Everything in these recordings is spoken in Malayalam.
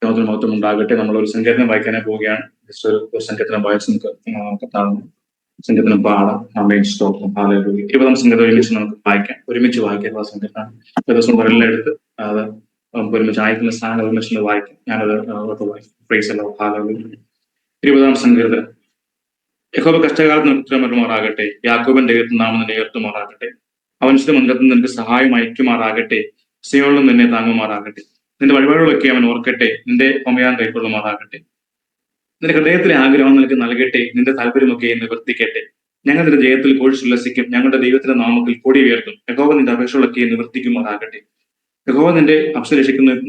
യാതൊരു മഹത്വം ഉണ്ടാകട്ടെ. നമ്മളൊരു സങ്കീർത്തനം വായിക്കാനായി പോവുകയാണ്. ജസ്റ്റ് ഒരു സങ്കീർത്തനം വായിച്ച് നമുക്ക് കർത്താവിന് സങ്കീർത്തനം പാടാം. ആമേൻ, സ്തോത്രം, ഹല്ലേലൂയ. 20 സങ്കീർത്തനം ഒരുമിച്ച് നമുക്ക് ഒരുമിച്ച് വായിക്കാം. സങ്കീർത്തനം ദിവസം എല്ലാം എടുത്ത് അത് നമുക്ക് ഒരുമിച്ച് അയക്കുന്ന സ്ഥാനം ഒരുമിച്ച് വായിക്കാം. ഞാനത് വായിക്കും. Price the Lord, hallelujah. 20 സങ്കീർത്തനം. യഹോവ കഷ്ടകാലത്ത് ഉത്തരമരുമാറാകട്ടെ. യാക്കോബിന്റെ ദൈവത്തിന്റെ നാമം നിന്നെ ഉയർത്തുമാറാകട്ടെ. അവൻ മന്ദിരത്തിൽ നിനക്ക് സഹായം അയക്കുമാറാകട്ടെ. സിയോനിൽ നിന്നെ താങ്ങുമാറാകട്ടെ. നിന്റെ വഴിപാടുകളൊക്കെ അവൻ ഓർക്കട്ടെ. നിന്റെ ഹോമയാൻ കൈക്കൊള്ളുമാറാകട്ടെ. നിന്റെ ഹൃദയത്തിലെ ആഗ്രഹം നിനക്ക് നൽകട്ടെ. നിന്റെ താല്പര്യമൊക്കെ നിവർത്തിക്കട്ടെ. ഞങ്ങൾ നിന്റെ ജയത്തിൽ ഘോഷിച്ചുല്ലസിക്കും. ഞങ്ങളുടെ ദൈവത്തിന്റെ നാമത്തിൽ കൊടി ഉയർത്തും. യഹോവ നിന്റെ അപേക്ഷകളൊക്കെ നിവർത്തിക്കുമാറാകട്ടെ. യഹോവ നിന്റെ അപേക്ഷ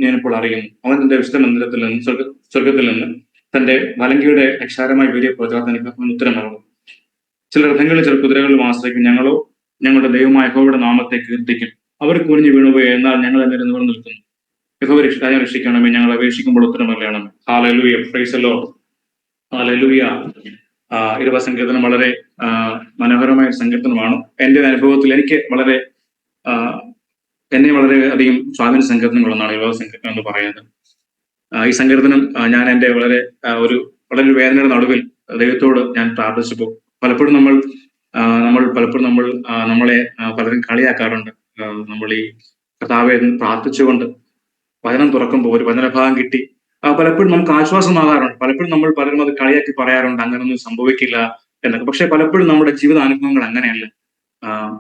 ഞാനിപ്പോൾ അറിയുന്നു. അവൻ നിന്റെ വിശുദ്ധ മന്ദിരത്തിൽ നിന്ന് സ്വർഗത്തിൽ നിന്ന് തന്റെ വലങ്കയുടെ അക്ഷാരമായി വലിയ പ്രചാരണത്തിന് അവൻ ഉത്തരം നൽകും. ചില രഥങ്ങളിൽ ചില കുതിരകളിലും ആശ്രയിക്കും. ഞങ്ങളോ ഞങ്ങളുടെ ദൈവമായ യഹോവയുടെ നാമത്തെ കീർത്തിക്കും. അവർ കുനിഞ്ഞു വീണുപോയി, എന്നാൽ ഞങ്ങൾ എന്നെ നിവർന്നു നിൽക്കുന്നു. യഹോവ രക്ഷിക്കണമേ. ഞങ്ങൾ അപേക്ഷിക്കുമ്പോൾ ഉത്തരം അറിയണമേ. Hallelujah, praise the Lord, hallelujah. 20 സങ്കീർത്തനം വളരെ മനോഹരമായ സങ്കീർത്തനമാണ്. എന്റെ അനുഭവത്തിൽ എനിക്ക് എന്നെ വളരെ അധികം സ്വാധീന സങ്കീർത്തനങ്ങളൊന്നാണ് 20 സങ്കീർത്തനം എന്ന് പറയുന്നത്. ഈ സങ്കീർത്തനം ഞാൻ എന്റെ വളരെ വേദനയുടെ നടുവിൽ ദൈവത്തോട് ഞാൻ പ്രാർത്ഥിച്ചപ്പോൾ പലപ്പോഴും നമ്മളെ പലരും കളിയാക്കാറുണ്ട്. നമ്മൾ ഈ കർത്താവെ പ്രാർത്ഥിച്ചുകൊണ്ട് വചനം തുറക്കുമ്പോൾ ഒരു വചനഭാഗം കിട്ടി പലപ്പോഴും നമുക്ക് ആശ്വാസമാകാറുണ്ട്. പലപ്പോഴും നമ്മൾ പലരും അത് കളിയാക്കി പറയാറുണ്ട്, അങ്ങനൊന്നും സംഭവിക്കില്ല എന്നൊക്കെ. പക്ഷെ പലപ്പോഴും നമ്മുടെ ജീവിതാനുഭവങ്ങൾ അങ്ങനെയല്ല.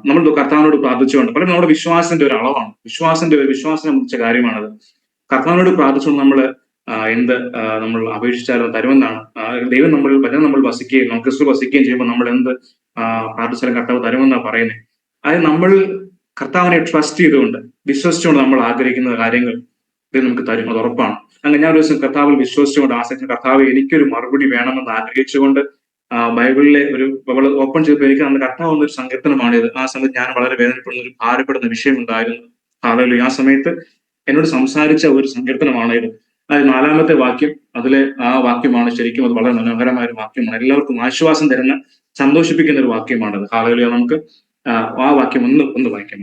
നമ്മൾ കർത്താവിനോട് പ്രാർത്ഥിച്ചുകൊണ്ട് പലരും നമ്മുടെ വിശ്വാസത്തിന്റെ ഒരു അളവാണ്, വിശ്വാസം സംബന്ധിച്ച കാര്യമാണത്. കർത്താവിനോട് പ്രാർത്ഥിച്ചുകൊണ്ട് നമ്മൾ അപേക്ഷിച്ചാലും തരുമെന്നാണ് ദൈവം നമ്മൾ വസിക്കുകയും നമ്മൾ ക്രിസ്തു വസിക്കുകയും ചെയ്യുമ്പോൾ നമ്മൾ എന്ത് പ്രാർത്ഥിച്ചാലും കർത്താവ് തരുമെന്നാണ് പറയുന്നത്. അതായത് നമ്മൾ കർത്താവിനെ ട്രസ്റ്റ് ചെയ്തുകൊണ്ട് വിശ്വസിച്ചുകൊണ്ട് നമ്മൾ ആഗ്രഹിക്കുന്ന കാര്യങ്ങൾ ഇത് നമുക്ക് തരും, അത് ഉറപ്പാണ്. അങ്ങനെ ഞാൻ ഒരു ദിവസം കർത്താവിൽ വിശ്വസിച്ചുകൊണ്ട് ആശ്രയിച്ച കർത്താവ് എനിക്കൊരു മറുപടി വേണമെന്ന് ആഗ്രഹിച്ചുകൊണ്ട് ബൈബിളിലെ ഒരു ഓപ്പൺ ചെയ്തപ്പോൾ എനിക്ക് അന്ന് കർത്താവ് എന്നൊരു സങ്കീർത്തനമാണിത്. ആ സമയത്ത് ഞാൻ വളരെ വേദനപ്പെടുന്ന ഒരു ഭാരപ്പെടുന്ന വിഷയമുണ്ടായിരുന്നു. ഹല്ലേലൂയ. ആ സമയത്ത് എന്നോട് സംസാരിച്ച ഒരു സങ്കീർത്തനമാണ് ഇത്. അതായത് 4-ാമത്തെ വാക്യം, അതിലെ ആ വാക്യമാണ് ശരിക്കും അത് വളരെ മനോഹരമായ ഒരു വാക്യമാണ്. എല്ലാവർക്കും ആശ്വാസം തരുന്ന, സന്തോഷിപ്പിക്കുന്ന ഒരു വാക്യമാണത്. ഹല്ലേലൂയ. നമുക്ക് ആ വാക്യം ഒന്ന് വായിക്കാം.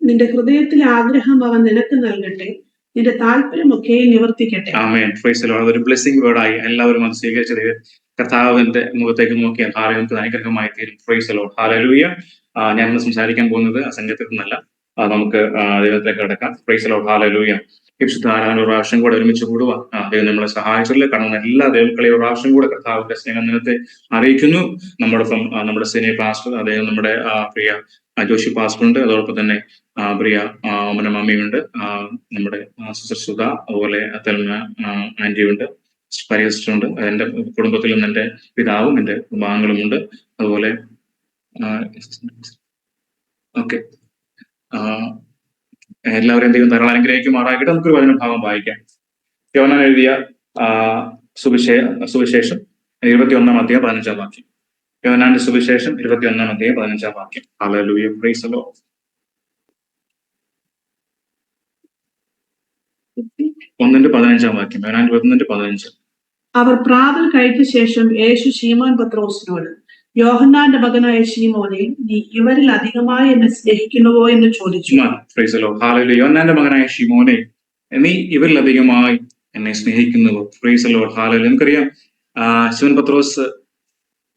നിന്റെ ഹൃദയത്തിലെ ആഗ്രഹം അവൻ നിനക്ക് നൽകട്ടെ. നിന്റെ താല്പര്യമൊക്കെ നിവർത്തിക്കട്ടെ. ആമേൻ, പ്രൈസ് ദി ലോർഡ്. അതൊരു ബ്ലെസ്സിംഗ് വേർഡായി എല്ലാവരും അത് സ്വീകരിച്ചത്. കർത്താവിന്റെ മുഖത്തേക്ക് നോക്കിയാൽ നമുക്ക് അനുഗ്രഹമായി തീരും. Price the Lord, hallelujah. ഞാൻ ഇന്ന് സംസാരിക്കാൻ പോകുന്നത് സംഗീതത്തിൽ നിന്നല്ല, നമുക്ക് ദൈവത്തിലേക്ക് കിടക്കാം. Price the Lord, hallelujah. വിശുദ്ധ ആരാധന ഒരു പ്രാവശ്യം കൂടെ ഒരുമിച്ച് കൂടുക. ദൈവം നമ്മളെ സഹായിച്ചില്ല. കാരണം എല്ലാ ദൈവങ്ങളെയും ഒരു പ്രാവശ്യം കൂടെ കർത്താവിന്റെ സ്നേഹം നിലത്തെ അറിയിക്കുന്നു. നമ്മോടൊപ്പം നമ്മുടെ സീനിയർ പാസ്റ്റർ, അദ്ദേഹം നമ്മുടെ പ്രിയ ജോഷി പാസ്റ്റർ ഉണ്ട്. അതോടൊപ്പം തന്നെ പ്രിയ ഓമന മമ്മിയുണ്ട്, നമ്മുടെ സിസ്റ്റർ സുധ, അതുപോലെ തെൽമ ആന്റിയുണ്ട്, പരിഹസിച്ചുണ്ട്. എന്റെ കുടുംബത്തിൽ നിന്ന് എന്റെ പിതാവും എന്റെ കുടുംബാംഗങ്ങളും ഉണ്ട്. അതുപോലെ ഓക്കെ, എല്ലാവരും എന്തെങ്കിലും ധാരാളം അനുഗ്രഹിക്കുമാറാകട്ടെ. നമുക്കൊരു വചനഭാഗം വായിക്കാം. യോഹന്നാൻ എഴുതിയ സുവിശേഷം 21-ാം അധ്യായം 15-ാം വാക്യം. യോഹന്നാന്റെ സുവിശേഷം 21-ാം അധ്യായം 15-ാം വാക്യം. Hallelujah, praise the Lord. 1-15 വാക്യം. യോഹന്നാൻ 21-15. അവർ പ്രാതൽ കഴിച്ച ശേഷം യേശു ശീമോൻ പത്രോസിനോട്, യോഹന്നാന്റെ മകനായ ശീമോനെ, നീ ഇവരിൽ അധികമായി എന്നെ സ്നേഹിക്കുന്നുവോ എന്ന് ചോദിച്ചു. Praise the Lord, hallelujah. യോഹന്നാന്റെ മകനായ ശീമോനെ, നീ ഇവരിൽ അധികമായി എന്നെ സ്നേഹിക്കുന്നുവോ? Praise the Lord, hallelujah. നമുക്കറിയാം, ശിമോൻ പത്രോസ്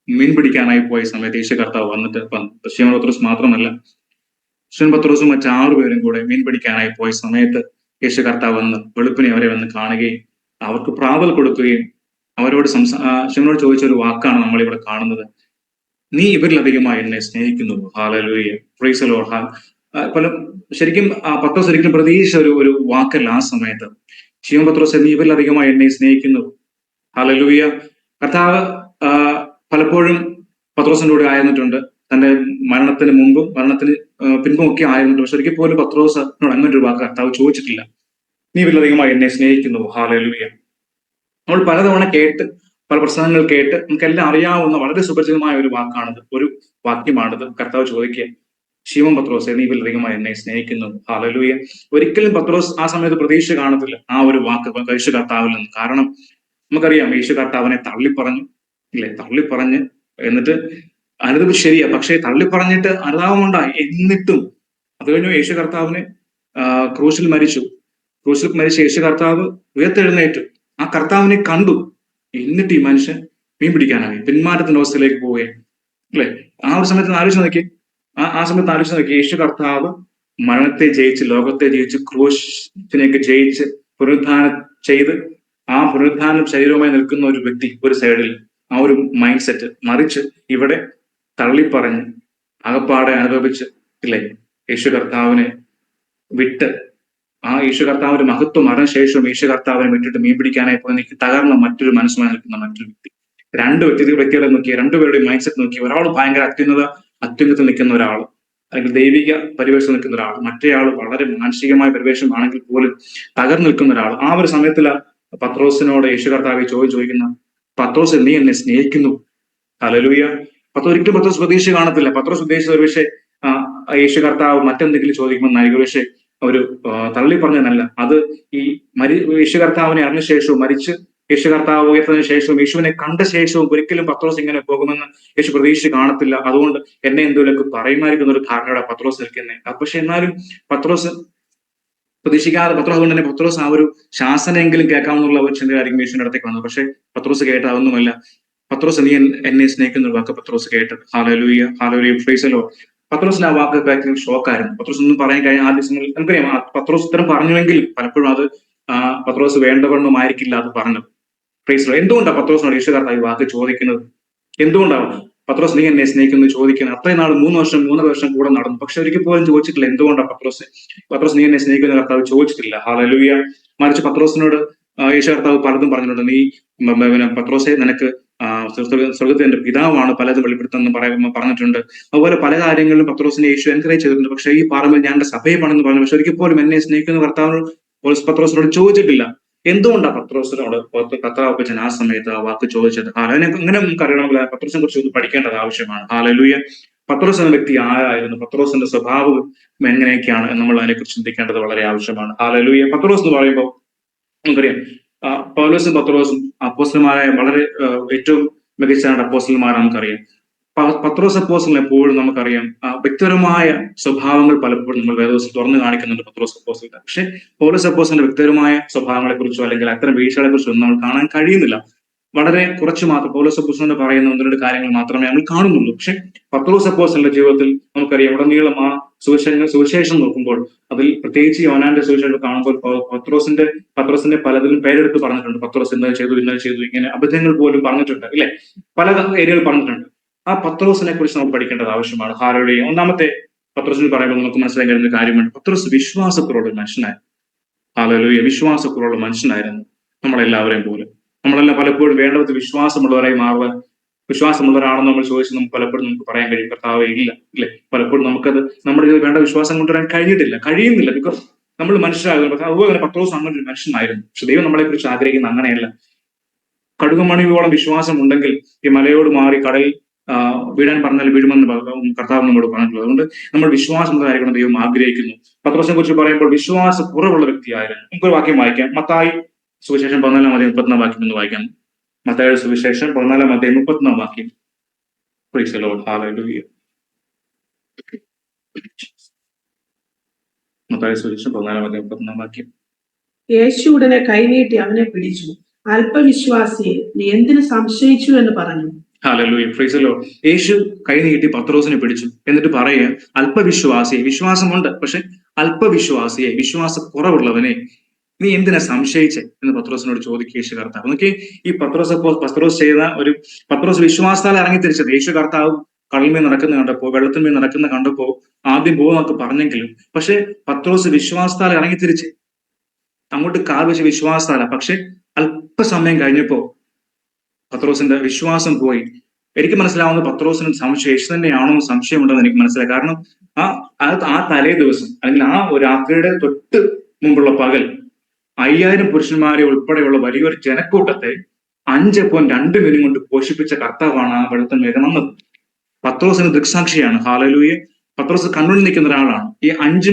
മീൻ പിടിക്കാനായി പോയ സമയത്ത് യേശു കർത്താവ് വന്നിട്ട്, ശിമോൻ പത്രോസ് മാത്രമല്ല, ശിമോൻ പത്രോസും മറ്റ് 6 പേരും കൂടെ മീൻ പിടിക്കാനായി പോയ സമയത്ത് യേശു കർത്താവ് വന്ന് വെളുപ്പിനെ അവരെ വന്ന് കാണുകയും അവർക്ക് പ്രാതൽ കൊടുക്കുകയും അവരോട് ശിമോനോട് ചോദിച്ച ഒരു വാക്കാണ് നമ്മളിവിടെ കാണുന്നത്. നീ ഇവരിലധികമായി എന്നെ സ്നേഹിക്കുന്നു. Hallelujah, praise the Lord. ശരിക്കും പത്രോസ് ഒരിക്കലും പ്രതീക്ഷിച്ച ഒരു വാക്കല്ല ആ സമയത്ത്. ശിമോൻ പത്രോസ്, നീ ഇവരിലധികമായി എന്നെ സ്നേഹിക്കുന്നു. ഹല്ലേലൂയ. കർത്താവ് പലപ്പോഴും പത്രോസിന്റെ കൂടെ ആയിരുന്നിട്ടുണ്ട്. തന്റെ മരണത്തിന് മുമ്പും മരണത്തിന് പിൻപും ഒക്കെ ആയിരുന്നിട്ടുണ്ട്. പക്ഷെ ഒരിക്കൽ പോലും പത്രോസിനോട് അങ്ങനെ ഒരു വാക്ക് കർത്താവ് ചോദിച്ചിട്ടില്ല. നീ ഇവരിലധികമായി എന്നെ സ്നേഹിക്കുന്നു. ഹല്ലേലൂയ. നമ്മൾ പലതവണ പല പ്രസംഗങ്ങൾ കേട്ട് നമുക്കെല്ലാം അറിയാവുന്ന വളരെ സുപരിചിതമായ ഒരു വാക്കാണിത്, ഒരു വാക്യമാണിത്. കർത്താവ് ചോദിക്കുക, ശിമോൻ പത്രോസേ, നീ ഇവരിലധികമായി എന്നെ സ്നേഹിക്കുന്നു. ഹല്ലേലൂയ. ഒരിക്കലും പത്രോസ് ആ സമയത്ത് പ്രതീക്ഷ കാണത്തില്ല ആ ഒരു വാക്ക് യേശു കർത്താവിൽ നിന്ന്. കാരണം നമുക്കറിയാം, യേശു കർത്താവിനെ തള്ളിപ്പറഞ്ഞു, ഇല്ലേ? തള്ളിപ്പറഞ്ഞ് എന്നിട്ട് അനുദപ് ശരിയാ, പക്ഷെ തള്ളിപ്പറഞ്ഞിട്ട് അനുതാപമുണ്ടായി. എന്നിട്ടും അത് കഴിഞ്ഞു യേശു കർത്താവിനെ ക്രൂശിൽ മരിച്ചു. ക്രൂശിൽ മരിച്ച യേശു കർത്താവ് ഉയർത്തെഴുന്നേറ്റു. ആ കർത്താവിനെ കണ്ടു. എന്നിട്ട് ഈ മനുഷ്യൻ മീൻ പിടിക്കാനായി പിന്മാറ്റത്തിന്റെ അവസ്ഥയിലേക്ക് പോവുകയാണ്, അല്ലെ? ആ ഒരു സമയത്ത് ആലോചിച്ച് നോക്കി, ആ സമയത്ത് ആലോചിച്ച് നോക്കി, യേശു കർത്താവ് മരണത്തെ ജയിച്ച്, ലോകത്തെ ജയിച്ച്, ക്രൂശിനെയൊക്കെ ജയിച്ച് പുനരുദ്ധാനം ചെയ്ത് ആ പുനരുദ്ധാനം ശരീരവുമായി നിൽക്കുന്ന ഒരു വ്യക്തി ഒരു സൈഡിൽ, ആ ഒരു മൈൻഡ് സെറ്റ്. മറിച്ച് ഇവിടെ തള്ളിപ്പറഞ്ഞ് അകപ്പാടെ അനുഭവിച്ച്, ഇല്ലേ, യേശു കർത്താവിനെ വിട്ട്, ആ യേശു കർത്താവിന്റെ മഹത്വം മരണശേഷവും യേശു കർത്താവിനെ വിട്ടിട്ട് മീൻ പിടിക്കാനായി പോയി എനിക്ക് തകർന്ന മറ്റൊരു മനസ്സുമായി നിൽക്കുന്ന മറ്റൊരു വ്യക്തി. രണ്ട് വ്യക്തികളെ നോക്കി, രണ്ടുപേരുടെയും മൈൻഡ് സെറ്റ് നോക്കി. ഒരാൾ ഭയങ്കര അത്യുന്നതത്തിൽ നിൽക്കുന്ന ഒരാൾ, അല്ലെങ്കിൽ ദൈവിക പരിവേഷം നിൽക്കുന്ന ഒരാൾ, മറ്റേ ആൾ വളരെ മാനസികമായ പരിവേഷം ആണെങ്കിൽ പോലും തകർന്നു നിൽക്കുന്ന ഒരാൾ. ആ ഒരു സമയത്തില് പത്രോസിനോട് യേശു കർത്താവ് ചോദിക്കുന്ന, പത്രോസ് നീ എന്നെ സ്നേഹിക്കുന്നു? ഹല്ലേലൂയ. ഒരിക്കലും പത്രോസ് പ്രതീക്ഷ കാണത്തില്ല. പത്രോസ് ഉദ്ദേശിച്ച ഒരു പക്ഷേ യേശു കർത്താവ് മറ്റെന്തെങ്കിലും ചോദിക്കുമെന്നായിരിക്കും. പക്ഷെ ഒരു തള്ളി പറഞ്ഞതല്ല അത്. ഈ യേശു കർത്താവിനെ അറിഞ്ഞ ശേഷവും, മരിച്ച് യേശു കർത്താവ് ഉയർത്തതിനു ശേഷവും, യേശുവിനെ കണ്ട ശേഷവും ഒരിക്കലും പത്രോസ് ഇങ്ങനെ പോകുമെന്ന് യേശു പ്രതീക്ഷ കാണത്തില്ല. അതുകൊണ്ട് എന്നെ എന്തെങ്കിലുമൊക്കെ പറയുമായിരിക്കുന്ന ഒരു ധാരണയുടെ പത്രോസ് നിൽക്കുന്നത്. പക്ഷെ എന്നാലും പത്രോസ് പ്രതീക്ഷിക്കാതെ, അതുകൊണ്ട് തന്നെ പത്രോസ് ആ ഒരു ശാസനയെങ്കിലും കേൾക്കാമെന്നുള്ള ഒരു ചിന്തയായിരിക്കും യേശുവിന്റെ അടുത്തേക്ക് വന്നത്. പക്ഷെ പത്രോസ് കേട്ട അതൊന്നുമല്ല. പത്രോസ് നീ എന്നെ സ്നേഹിക്കുന്ന വാക്ക് പത്രോസ് കേട്ടത്. Hallelujah, hallelujah, praise the Lord. പത്രോസിന്റെ ആ വാക്ക് കേൾക്കുന്ന ഷോക്കായിരുന്നു. പത്രോസ് ഒന്നും പറയാൻ കഴിഞ്ഞ ആദ്യ സമയത്ത് നമുക്കറിയാം, പത്രോസ് ഉത്തരം പറഞ്ഞുവെങ്കിൽ പലപ്പോഴും അത് പത്രോസ് വേണ്ടവണ്ണമായിരിക്കില്ല അത് പറഞ്ഞത്. Price the Lord. എന്തുകൊണ്ടാണ് പത്രോസിനോട് യേശു കർത്താവ് ഈ വാക്ക് ചോദിക്കുന്നത്? എന്തുകൊണ്ടാണ് പത്രോസ് നീ എന്നെ സ്നേഹിക്കുന്നത് ചോദിക്കുന്നത്? അത്രയും നാൾ 3 വർഷം കൂടെ നടന്നു, പക്ഷെ ഒരിക്കൽ പോലും ചോദിച്ചിട്ടില്ല. എന്തുകൊണ്ടാണ് പത്രോസ് നീ എന്നെ സ്നേഹിക്കുന്ന കർത്താവ് ചോദിച്ചിട്ടില്ല? ഹല്ലേലൂയ. മറിച്ച് പത്രോസിനോട് യേശു കർത്താവ് പലതും പറഞ്ഞിട്ടുണ്ട്. നീ പത്രോസെ, നിനക്ക് സ്വർഗത്തിൽ എന്റെ പിതാവാണ് പലതും വെളിപ്പെടുത്തുന്ന പറഞ്ഞിട്ടുണ്ട്. അതുപോലെ പല കാര്യങ്ങളിലും പത്രോസിനെ യേശു എൻകറേജ് ചെയ്തിട്ടുണ്ട്. പക്ഷെ ഈ പറമ്പിൽ ഞാൻ എന്റെ സഭയെ പണിന്ന് പറഞ്ഞു. പക്ഷെ ഒരിക്കൽ പോലും എന്നെ സ്നേഹിക്കുന്ന കർത്താവിനോട് പത്രോസിനോട് ചോദിച്ചിട്ടില്ല. എന്തുകൊണ്ടാണ് പത്രോസിനോട് കർത്താവ് ആ സമയത്ത് ആ വാക്ക് ചോദിച്ചത്? അങ്ങനെ നമുക്ക് അറിയണമെങ്കിൽ പത്രോസിനെ കുറിച്ച് പഠിക്കേണ്ടത് ആവശ്യമാണ്. ഹല്ലേലൂയ. പത്രോസ് എന്ന വ്യക്തി ആരായിരുന്നു? പത്രോസിന്റെ സ്വഭാവം എങ്ങനെയൊക്കെയാണ് എന്ന് നമ്മൾ അതിനെക്കുറിച്ച് ചിന്തിക്കേണ്ടത് വളരെ ആവശ്യമാണ്. ഹല്ലേലൂയ. പത്രോസ് എന്ന് പറയുമ്പോൾ നമുക്കറിയാം, പൗലോസും പത്രോസും അപ്പോസ്തലന്മാരായ വളരെ ഏറ്റവും മികച്ച അപ്പോസ്തലന്മാരാണ് നമുക്കറിയാം. പത്രോസ് അപ്പോസ്തലൻ എപ്പോഴും നമുക്കറിയാം വ്യക്തിപരമായ സ്വഭാവങ്ങൾ പലപ്പോഴും നമ്മൾ വേദപുസ്തകത്തിൽ തുറന്നു കാണിക്കുന്നുണ്ട് പത്രോസ് അപ്പോസ്തലൻ. പക്ഷെ പൗലോസ് അപ്പോസ്തലന്റെ വ്യക്തിപരമായ സ്വഭാവങ്ങളെ കുറിച്ചോ അല്ലെങ്കിൽ അത്തരം വീഴ്ചകളെ കുറിച്ചോ ഒന്നും നമ്മൾ കാണാൻ കഴിയുന്നില്ല. വളരെ കുറച്ച് മാത്രം പൗലോസ് അപ്പോസ്തലൻ പറയുന്ന 1-2 കാര്യങ്ങൾ മാത്രമേ നമ്മൾ കാണുന്നുള്ളൂ. പക്ഷെ പത്രോസ് അപ്പോസ്തലന്റെ ജീവിതത്തിൽ നമുക്കറിയാം ഉടനീളം ആ സുവിശേഷം നോക്കുമ്പോൾ, അതിൽ പ്രത്യേകിച്ച് യോഹന്നാന്റെ സുവിശേഷം കാണുമ്പോൾ പത്രോസിന്റെ പലതിലും പേരെടുത്ത് പറഞ്ഞിട്ടുണ്ട്. പത്രോസ് ഇന്നത് ചെയ്തു, ഇങ്ങനെ അബദ്ധങ്ങൾ പോലും പറഞ്ഞിട്ടുണ്ട്, ഇല്ലേ? പല ഏരിയകൾ പറഞ്ഞിട്ടുണ്ട്. ആ പത്രോസിനെ കുറിച്ച് നമുക്ക് പഠിക്കേണ്ടത് ആവശ്യമാണ്. ഹല്ലേലൂയ. ഒന്നാമത്തെ പത്രോസിന് പറയുമ്പോൾ നമുക്ക് മനസ്സിലാക്കാൻ കഴിയുന്ന കാര്യമാണ്, പത്രോസ് വിശ്വാസക്കുറവുള്ള മനുഷ്യനായിരുന്നു. ഹല്ലേലൂയ. വിശ്വാസക്കുറവുള്ള മനുഷ്യനായിരുന്നു നമ്മളെല്ലാവരെയും പോലെ. നമ്മളെല്ലാം പലപ്പോഴും വേണ്ടത് വിശ്വാസമുള്ളവരായി മാറുക. വിശ്വാസമുള്ളവരാണെന്ന് നമ്മൾ ചോദിച്ചാൽ നമുക്ക് പലപ്പോഴും നമുക്ക് പറയാൻ കഴിയും, കർത്താവേ ഇല്ല, ഇല്ലേ? പലപ്പോഴും നമുക്കത് നമ്മുടെ ഇതിൽ വേണ്ട വിശ്വാസം കൊണ്ടുവരാൻ കഴിയുന്നില്ല. ബിക്കോസ് നമ്മൾ മനുഷ്യരാകുന്നു. അതുപോലെ തന്നെ പത്രോസ് അങ്ങനെ ഒരു മനുഷ്യനായിരുന്നു. പക്ഷെ ദൈവം നമ്മളെ കുറിച്ച് ആഗ്രഹിക്കുന്ന അങ്ങനെയല്ല. കടുകുമണിയോളം വിശ്വാസം ഉണ്ടെങ്കിൽ ഈ മലയോട് മാറി കടലിൽ വീഴാൻ പറഞ്ഞാൽ വീഴുമെന്ന് കർത്താവ് നമ്മോട് പറഞ്ഞിട്ടുള്ളത്. അതുകൊണ്ട് നമ്മൾ വിശ്വാസമുള്ളതായിരിക്കണം ദൈവം ആഗ്രഹിക്കുന്നു. പത്രോസിനെ കുറിച്ച് പറയുമ്പോൾ വിശ്വാസ കുറവുള്ള വ്യക്തിയായിരുന്നു. നമുക്കൊരു വാക്യം വായിക്കാം. മത്തായി സുവിശേഷം 14-34 വാക്യം എന്ന് വായിക്കാം. മത്തായിയുടെ സുവിശേഷം 14-34 വാക്യം. Price the Lord. Hallelujah. Mathai സുവിശേഷം 14-34 വാക്യം. യേശു ഉടനെ കൈനീട്ടി അവനെ പിടിച്ചു, അല്പവിശ്വാസിയെ, നീ എന്തിനു സംശയിച്ചു എന്ന് പറഞ്ഞു. Hallelujah. Praise the Lord. Yeshu കൈ നീട്ടി പത്രോസിനെ പിടിച്ചു. എന്നിട്ട് പറയുക, അല്പവിശ്വാസിയെ, വിശ്വാസമുണ്ട് പക്ഷെ അല്പവിശ്വാസിയെ, വിശ്വാസക്കുറവുള്ളവനെ, നീ എന്തിനാ സംശയിച്ചേ എന്ന് പത്രോസിനോട് ചോദിക്കുക യേശു കർത്താവ്. നോക്കി, ഈ പത്രോസ് ചെയ്ത പത്രോസ് വിശ്വാസത്താൽ ഇറങ്ങി തിരിച്ചത്. യേശു കർത്താവ് കടലിന്മേൽ നടക്കുന്ന കണ്ടപ്പോ, വെള്ളത്തിന്മേൽ നടക്കുന്ന കണ്ടപ്പോ ആദ്യം പോകുന്നൊക്കെ പറഞ്ഞെങ്കിലും, പക്ഷെ പത്രോസ് വിശ്വാസത്താൽ ഇറങ്ങി തിരിച്ച് അങ്ങോട്ട് കാൽ വെച്ച് വിശ്വാസത്താല. പക്ഷെ അല്പസമയം കഴിഞ്ഞപ്പോ പത്രോസിന്റെ വിശ്വാസം പോയി. എനിക്ക് മനസ്സിലാവുന്ന പത്രോസിന് സംശയം യേശു തന്നെയാണോ എന്ന് സംശയമുണ്ടെന്ന് എനിക്ക് മനസ്സിലായി. കാരണം ആ തലേ ദിവസം അല്ലെങ്കിൽ ആ ഒരു രാത്രിയുടെ തൊട്ട് മുമ്പുള്ള പകൽ 5000 പുരുഷന്മാരെ ഉൾപ്പെടെയുള്ള വലിയൊരു ജനക്കൂട്ടത്തെ 5 അപ്പം 2 മീനും കൊണ്ട് പോഷിപ്പിച്ച കർത്താവാണ് ആ വെള്ളത്തിന്മേൽ വന്നത്. പത്രോസിന് ദൃക്സാക്ഷിയാണ്. ഹല്ലേലൂയ. പത്രോസ് കണ്ണുള്ളിൽ നിൽക്കുന്ന ഒരാളാണ്. ഈ 5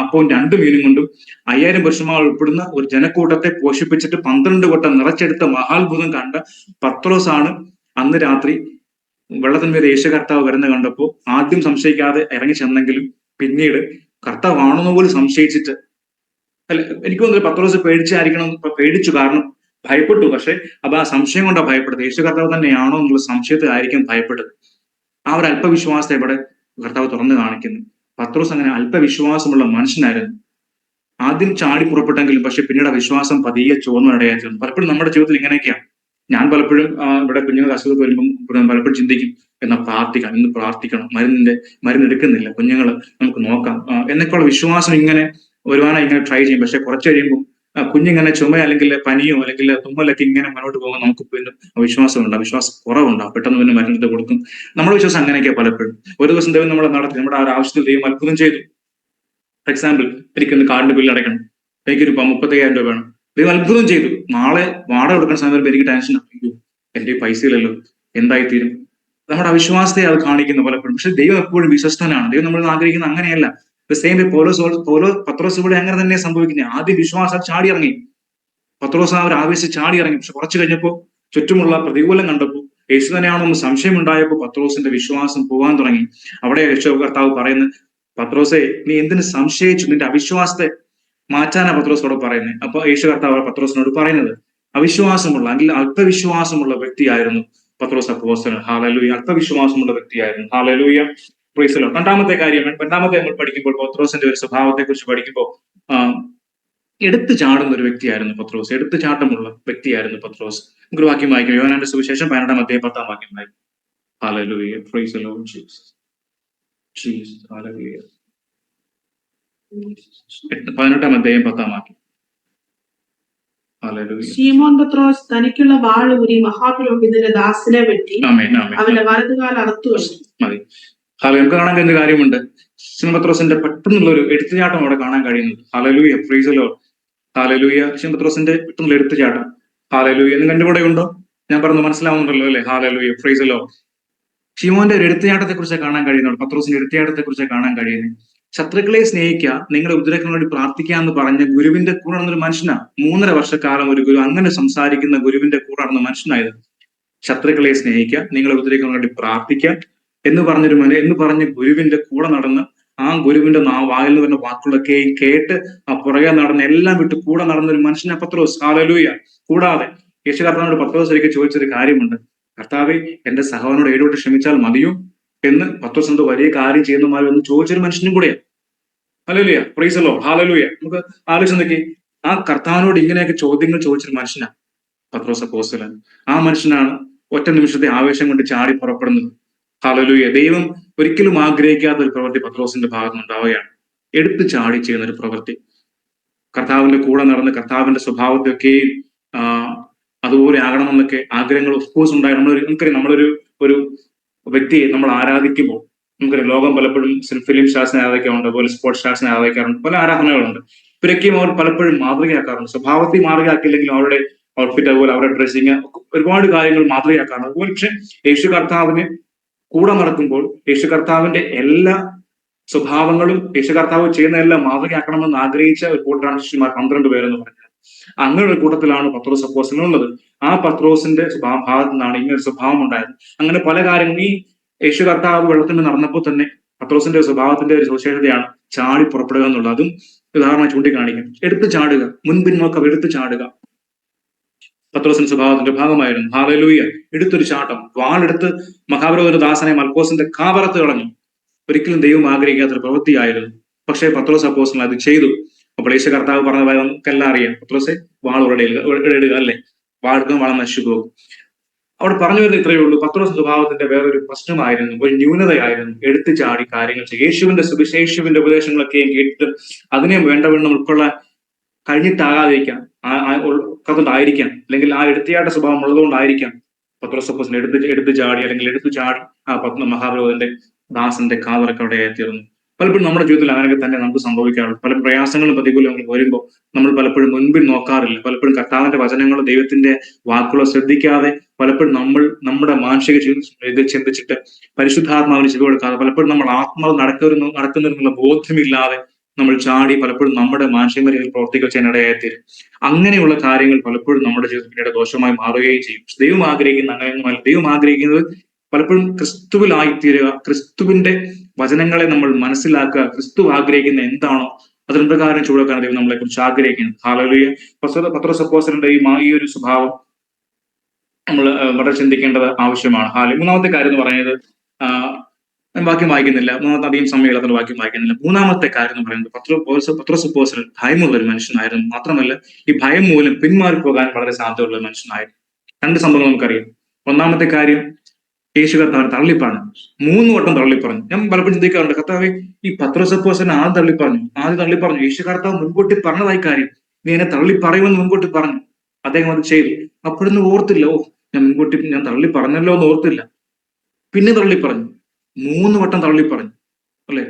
അപ്പവും 2 മീനും കൊണ്ടും 5000 പുരുഷന്മാർ ഉൾപ്പെടുന്ന ഒരു ജനക്കൂട്ടത്തെ പോഷിപ്പിച്ചിട്ട് 12 കൊട്ട നിറച്ചെടുത്ത മഹാത്ഭുതം കണ്ട പത്രോസാണ് അന്ന് രാത്രി വെള്ളത്തിന്മേൽ യേശു കർത്താവ് വരുന്ന കണ്ടപ്പോ ആദ്യം സംശയിക്കാതെ ഇറങ്ങി ചെന്നെങ്കിലും പിന്നീട് കർത്താവാണെന്ന് പോലും സംശയിച്ചിട്ട് അല്ല, എനിക്ക് തോന്നുന്നു പത്രോസ് പേടിച്ചായിരിക്കണം, പേടിച്ചു, കാരണം ഭയപ്പെട്ടു. പക്ഷെ അപ്പൊ ആ സംശയം കൊണ്ടാണ് ഭയപ്പെട്ടത്. യേശു കർത്താവ് തന്നെയാണോ എന്നുള്ള സംശയത്തിലായിരിക്കും ഭയപ്പെട്ടത്. ആ ഒരു അല്പവിശ്വാസത്തെ ഇവിടെ കർത്താവ് തുറന്നു കാണിക്കുന്നു. പത്രോസ് അങ്ങനെ അല്പവിശ്വാസമുള്ള മനുഷ്യനായിരുന്നു. ആദ്യം ചാടി പുറപ്പെട്ടെങ്കിലും പക്ഷെ പിന്നീട് വിശ്വാസം പതിയെ ചോർന്നിടയായിരുന്നു. പലപ്പോഴും നമ്മുടെ ജീവിതത്തിൽ ഇങ്ങനെയൊക്കെയാണ്. ഞാൻ പലപ്പോഴും ഇവിടെ കുഞ്ഞുങ്ങൾക്ക് അസുഖം വരുമ്പം പലപ്പോഴും ചിന്തിക്കും, എന്നാ പ്രാർത്ഥിക്കണം, ഇന്ന് പ്രാർത്ഥിക്കണം, മരുന്നെടുക്കുന്നില്ല, കുഞ്ഞുങ്ങൾ നമുക്ക് നോക്കാം എന്നൊക്കെയുള്ള വിശ്വാസം ഇങ്ങനെ ഒരുപാട് ഇങ്ങനെ ട്രൈ ചെയ്യും. പക്ഷെ കുറച്ച് കഴിയുമ്പോൾ കുഞ്ഞിങ്ങനെ ചുമ അല്ലെങ്കിൽ പനിയോ അല്ലെങ്കിൽ തുമ്മലൊക്കെ ഇങ്ങനെ മുന്നോട്ട് പോകുമ്പോൾ നമുക്ക് പിന്നെ വിശ്വാസമുണ്ട്, വിശ്വാസം കുറവുണ്ടാവും. പെട്ടെന്ന് പിന്നെ മരുന്നെടുത്ത് കൊടുക്കും. നമ്മുടെ വിശ്വാസം അങ്ങനെയൊക്കെയാ പലപ്പോഴും. ഒരു ദിവസം ദൈവം നമ്മളെ നടത്തി, നമ്മുടെ ആ ഒരു ആവശ്യത്തിൽ ദൈവം അത്ഭുതം ചെയ്തു. ഫോർ എക്സാമ്പിൾ, എനിക്കൊന്ന് കാർഡിന്റെ ബില്ല് അടയ്ക്കണം, എനിക്കൊരു 35,000 രൂപ വേണം. ദൈവം അത്ഭുതം ചെയ്തു. നാളെ വാടക കൊടുക്കുന്ന സമയത്ത് എനിക്ക് ടെൻഷൻ, അയ്യോ എന്റെ പൈസ ഇല്ലല്ലോ, എന്തായിത്തീരും. നമ്മുടെ അവിശ്വാസത്തെ അത് കാണിക്കുന്നു പലപ്പോഴും. പക്ഷെ ദൈവം എപ്പോഴും വിശ്വസ്തനാണ്. ദൈവം നമ്മൾ ആഗ്രഹിക്കുന്ന അങ്ങനെയല്ല. സെയിം പത്രോസ് ഇവിടെ അങ്ങനെ തന്നെ സംഭവിക്കുന്നത്. ആദ്യം വിശ്വാസം ചാടി ഇറങ്ങി, പത്രോസ് ആ ഒരു ആവേശം ചാടി ഇറങ്ങി. പക്ഷെ കുറച്ച് കഴിഞ്ഞപ്പോൾ ചുറ്റുമുള്ള പ്രതികൂലം കണ്ടപ്പോൾ, യേശു തന്നെയാണെന്ന് സംശയം ഉണ്ടായപ്പോൾ പത്രോസിന്റെ വിശ്വാസം പോകാൻ തുടങ്ങി. അവിടെ യേശു കർത്താവ് പറയുന്നത്, പത്രോസെ നീ എന്തിനു സംശയിച്ചു, നിന്റെ അവിശ്വാസത്തെ മാറ്റാനാ പത്രോസോട് പറയുന്നത്. അപ്പൊ യേശു കർത്താവ് പത്രോസിനോട് പറയുന്നത്, അവിശ്വാസമുള്ള അല്ലെങ്കിൽ അല്പവിശ്വാസമുള്ള വ്യക്തിയായിരുന്നു പത്രോസ് അപ്പോസ്തലൻ. ഹല്ലേലൂയ. അല്പവിശ്വാസമുള്ള വ്യക്തിയായിരുന്നു. ഹല്ലേലൂയ. Praise the Lord. രണ്ടാമത്തെ നമ്മൾ പഠിക്കുമ്പോൾ പത്രോസിന്റെ ഒരു സ്വഭാവത്തെ കുറിച്ച് പഠിക്കുമ്പോൾ എടുത്തു ചാടുന്ന ഒരു വ്യക്തിയായിരുന്നു പത്രോസ്. എടുത്തു ചാട്ടമുള്ള വ്യക്തിയായിരുന്നു പത്രോസ്. നമുക്കൊരു വാക്യം വായിക്കാം. യോഹന്നാന്റെ സുവിശേഷം 12-ാം അധ്യായം 10-ാം വാക്യം വായിക്കും. Hallelujah. Praise the Lord Jesus. Jesus. Hallelujah. 18-ാം അധ്യായം 10-ാം വാക്യം. ശീമോൻ പത്രോസ് തനിക്കുള്ള വാൾ ഊരി മഹാപുരോഹിതന്റെ ദാസനെ വെട്ടി അവന്റെ വലതുകാൽ അറുത്തു. മതി. നമുക്ക് കാണാൻ കഴിയുന്ന കാര്യമുണ്ട്. ശിമോൻ പത്രോസിന്റെ പെട്ടെന്നുള്ള ഒരു എടുത്തുചാട്ടം അവിടെ കാണാൻ കഴിയുന്നുണ്ട്. Hallelujah. Praise the Lord. Hallelujah. ശിമോൻ പത്രോസിന്റെ പെട്ടെന്നുള്ള എടുത്തുചാട്ടം. ഹല്ലേലൂയ. എന്ന് എന്റെ കൂടെ ഉണ്ടോ? ഞാൻ പറഞ്ഞു മനസ്സിലാവുന്നുണ്ടല്ലോ അല്ലെ? ഹല്ലേലൂയ. Praise the Lord. ശിമോന്റെ ഒരു എടുത്തുചാട്ടത്തെ കുറിച്ച് കാണാൻ കഴിയുന്നുണ്ട്. പത്രോസിന്റെ എടുത്തുചാട്ടത്തെ കുറിച്ച് കാണാൻ കഴിയുന്നത്. ശത്രുക്കളെ സ്നേഹിക്കുക, നിങ്ങളുടെ ഉപദ്രവങ്ങൾക്ക് വേണ്ടി പ്രാർത്ഥിക്കുക എന്ന് പറഞ്ഞ ഗുരുവിന്റെ കൂടെ നടന്നൊരു മനുഷ്യനാ. 3.5 വർഷക്കാലം ഒരു ഗുരു അങ്ങനെ സംസാരിക്കുന്ന ഗുരുവിന്റെ കൂടെ നടന്ന മനുഷ്യനായത്. ശത്രുക്കളെ സ്നേഹിക്കുക, നിങ്ങളുടെ ഉപദ്രവങ്ങൾക്ക് വേണ്ടി പ്രാർത്ഥിക്കുക എന്ന് പറഞ്ഞ ഗുരുവിന്റെ കൂടെ നടന്ന് ആ ഗുരുവിന്റെ വായിൽ നിന്ന് വരുന്ന വാക്കുകളൊക്കെ കേട്ട് ആ പുറകെ നടന്ന് എല്ലാം വിട്ട് കൂടെ നടന്നൊരു മനുഷ്യനാ പത്രോസ്. ഹല്ലേലൂയ. കൂടാതെ യേശു കർത്താവിനോട് പത്രോസ് ഒരിക്കൽ ചോദിച്ചൊരു കാര്യമുണ്ട്, കർത്താവേ എന്റെ സഹോദരനോട് 7 വട്ടം ക്ഷമിച്ചാൽ മതിയോ എന്ന് പത്രോസ് എന്തോ വലിയ കാര്യം ചെയ്യുന്നമാരി ഒന്ന് ചോദിച്ചൊരു മനുഷ്യനും കൂടെയാണ്. Hallelujah. Praise the Lord. Hallelujah. നമുക്ക് ആലോചിച്ച് നോക്കി, ആ കർത്താവിനോട് ഇങ്ങനെയൊക്കെ ചോദ്യങ്ങൾ ചോദിച്ചൊരു മനുഷ്യനാണ് പത്രോസ് അപ്പോസ്തലൻ. ആ മനുഷ്യനാണ് ഒറ്റ നിമിഷത്തെ ആവേശം കൊണ്ട് ചാടി പുറപ്പെടുന്നത്. ഹല്ലേലൂയ. ദൈവം ഒരിക്കലും ആഗ്രഹിക്കാത്ത ഒരു പ്രവൃത്തി പത്രോസിന്റെ ഭാഗത്ത് ഉണ്ടാവുകയാണ്. എടുത്തു ചാടി ചെയ്യുന്ന ഒരു പ്രവൃത്തി. കർത്താവിന്റെ കൂടെ നടന്ന് കർത്താവിന്റെ സ്വഭാവത്തെയൊക്കെ അതുപോലെ ആകണമെന്നൊക്കെ ആഗ്രഹങ്ങൾ ഓഫ്കോഴ്സ് ഉണ്ടായി. നമുക്കറിയാം, നമ്മളൊരു വ്യക്തിയെ നമ്മൾ ആരാധിക്കുമ്പോൾ നമുക്കറിയാം, ലോകം പലപ്പോഴും ഫിലിം സ്റ്റാർസിനെ ആരാധിക്കാറുണ്ട്, അതുപോലെ സ്പോർട്സ് സ്റ്റാർസിനെ ആരാധിക്കാറുണ്ട്, പല ആരാധനകളുണ്ട്. ഇവരൊക്കെയും അവർ പലപ്പോഴും മാതൃകയാക്കാറുണ്ട്. സ്വഭാവത്തിൽ മാതൃകയാക്കില്ലെങ്കിലും അവരുടെ ഔട്ട്ഫിറ്റ്, അതുപോലെ അവരുടെ ഡ്രസ്സിങ്, ഒരുപാട് കാര്യങ്ങൾ മാതൃകയാക്കാറുണ്ട്. അതുപോലെ പക്ഷെ യേശു കർത്താവിന് കൂടെ നടക്കുമ്പോൾ യേശു കർത്താവിന്റെ എല്ലാ സ്വഭാവങ്ങളും യേശു കർത്താവ് ചെയ്യുന്ന എല്ലാം മാതൃകയാക്കണമെന്ന് ആഗ്രഹിച്ച ഒരു കൂട്ടരാണ് ശിഷ്യന്മാർ, 12 പേരെന്ന് പറഞ്ഞത്. അങ്ങനെ ഒരു കൂട്ടത്തിലാണ് പത്രോസ് അപ്പോസ്തലനുള്ളത്. ആ പത്രോസിന്റെ ഭാഗത്തു നിന്നാണ് ഇങ്ങനൊരു സ്വഭാവം ഉണ്ടായത്. അങ്ങനെ പല കാര്യങ്ങളും ഈ യേശു കർത്താവ് വെള്ളത്തിൽ നടന്നപ്പോൾ തന്നെ പത്രോസിന്റെ സ്വഭാവത്തിന്റെ ഒരു സവിശേഷതയാണ് ചാടി പുറപ്പെടുക എന്നുള്ളത്. അതും ഉദാഹരണമായി ചൂണ്ടിക്കാണിക്കും. എടുത്തു ചാടുക, മുൻപിന്നോക്കം എടുത്തു ചാടുക പത്രോസിന്റെ സ്വഭാവത്തിന്റെ ഭാഗമായിരുന്നു. ഹല്ലേലൂയ. എടുത്തൊരു ചാട്ടം, വാളെടുത്ത് മഹാപുരോഹിത ദാസനെ മൽക്കോസിന്റെ കാവറത്ത് കളഞ്ഞു. ഒരിക്കലും ദൈവം ആഗ്രഹിക്കാത്തൊരു പ്രവൃത്തിയായിരുന്നു. പക്ഷേ പത്രോസ് അപ്പോസ്തലൻ അത് ചെയ്തു. അപ്പോൾ യേശു കർത്താവ് പറഞ്ഞ നമുക്കെല്ലാം അറിയാം, പത്രോസെ വാൾ ഇടുക അല്ലെ, വാഴക്കും വളം നശിച്ചു പോകും. അവിടെ പറഞ്ഞു വരുന്നത് ഇത്രയേ ഉള്ളൂ. പത്രോസ് സ്വഭാവത്തിന്റെ വേറൊരു പ്രശ്നമായിരുന്നു, ഒരു ന്യൂനതയായിരുന്നു എടുത്തു ചാടി കാര്യങ്ങൾ ചെയ്യും. യേശുവിന്റെ ഉപദേശങ്ങളൊക്കെയും കേട്ടിട്ട് അതിനെ വേണ്ടവണ്ണം ഉൾക്കൊള്ളാൻ കഴിഞ്ഞിട്ടാകാതിരിക്കാം, അതുകൊണ്ടായിരിക്കാം, അല്ലെങ്കിൽ ആ എടുത്തിയാട്ട സ്വഭാവം ഉള്ളതുകൊണ്ടായിരിക്കാം പത്രോസ് അപ്പോസ്തലൻ എടുത്തു ചാടി ആ മഹാപുരോഹിതന്റെ ദാസന്റെ കാവറൊക്കെ അവിടെ എത്തിയിരുന്നു. പലപ്പോഴും നമ്മുടെ ജീവിതത്തിൽ അങ്ങനെയൊക്കെ തന്നെ നമുക്ക് സംഭവിക്കാറുണ്ട്. പല പ്രയാസങ്ങളും പ്രതികൂലങ്ങളും വരുമ്പോൾ നമ്മൾ പലപ്പോഴും മുൻപിൽ നോക്കാറില്ല. പലപ്പോഴും കർത്താവിന്റെ വചനങ്ങളോ ദൈവത്തിന്റെ വാക്കുകളോ ശ്രദ്ധിക്കാതെ പലപ്പോഴും നമ്മൾ നമ്മുടെ മാനസിക ഇത് ചിന്തിച്ചിട്ട് പരിശുദ്ധാത്മാവിന് ചെവി കൊടുക്കാതെ പലപ്പോഴും നമ്മൾ ആത്മാവ് നടക്കുന്നുള്ള ബോധ്യമില്ലാതെ നമ്മൾ ചാടി പലപ്പോഴും നമ്മുടെ മാനസികമായ പ്രവർത്തികൾ ചെയ്യാനിടയായിത്തീരും. അങ്ങനെയുള്ള കാര്യങ്ങൾ പലപ്പോഴും നമ്മുടെ ജീവിതത്തിൽ പിന്നീട് ദോഷമായി മാറുകയും ചെയ്യും. ദൈവം ആഗ്രഹിക്കുന്ന അങ്ങനെയൊന്നുമല്ല. ദൈവം ആഗ്രഹിക്കുന്നത് പലപ്പോഴും ക്രിസ്തുവിലായിത്തീരുക, ക്രിസ്തുവിന്റെ വചനങ്ങളെ നമ്മൾ മനസ്സിലാക്കുക, ക്രിസ്തു ആഗ്രഹിക്കുന്ന എന്താണോ അതിന് പ്രകാരം ചൂടാക്കാൻ ദൈവം നമ്മളെ കുറിച്ച് ആഗ്രഹിക്കുന്നത്. ഹല്ലേലൂയ. പത്രോസ് അപ്പോസ്തലന്റെ ഈ ഒരു സ്വഭാവം നമ്മൾ വളരെ ചിന്തിക്കേണ്ടത് ആവശ്യമാണ്. മൂന്നാമത്തെ കാര്യം എന്ന് പറയുന്നത്, ഞാൻ വാക്യം വായിക്കുന്നില്ല, മൂന്നാമത്തെ അധികം സമയമുള്ളതിന് വാക്യം വായിക്കുന്നില്ല. മൂന്നാമത്തെ കാര്യം എന്ന് പറയുന്നത്, പത്രോസ് അപ്പോസ്തലൻ ഭയമുള്ള ഒരു മനുഷ്യനായിരുന്നു. മാത്രമല്ല ഈ ഭയം മൂലം പിന്മാറിപ്പോകാൻ വളരെ സാധ്യതയുള്ള ഒരു മനുഷ്യനായിരുന്നു. രണ്ട് സംഭവങ്ങൾ നമുക്കറിയാം. ഒന്നാമത്തെ കാര്യം, യേശു കർത്താവിനെ തള്ളിപ്പറഞ്ഞു. 3 വട്ടം തള്ളിപ്പറഞ്ഞു. ഞാൻ പലപ്പോഴും ചിന്തിക്കാറുണ്ട്, കർത്താവെ ഈ പത്രോസ് അപ്പോസ്തലൻ ആദ്യം തള്ളിപ്പറഞ്ഞു. യേശു കർത്താവ് മുൻകൂട്ടി പറഞ്ഞതായി കാര്യം, നീ എന്നെ തള്ളി പറയുമെന്ന് മുൻകൂട്ടി പറഞ്ഞു. അദ്ദേഹം അത് ചെയ്തു. അപ്പോഴൊന്നും ഓർത്തില്ല, ഞാൻ തള്ളി പറഞ്ഞല്ലോ എന്ന് ഓർത്തില്ല. പിന്നെ തള്ളിപ്പറഞ്ഞു, 3 വട്ടം തള്ളിപ്പറഞ്ഞു, അല്ലെ?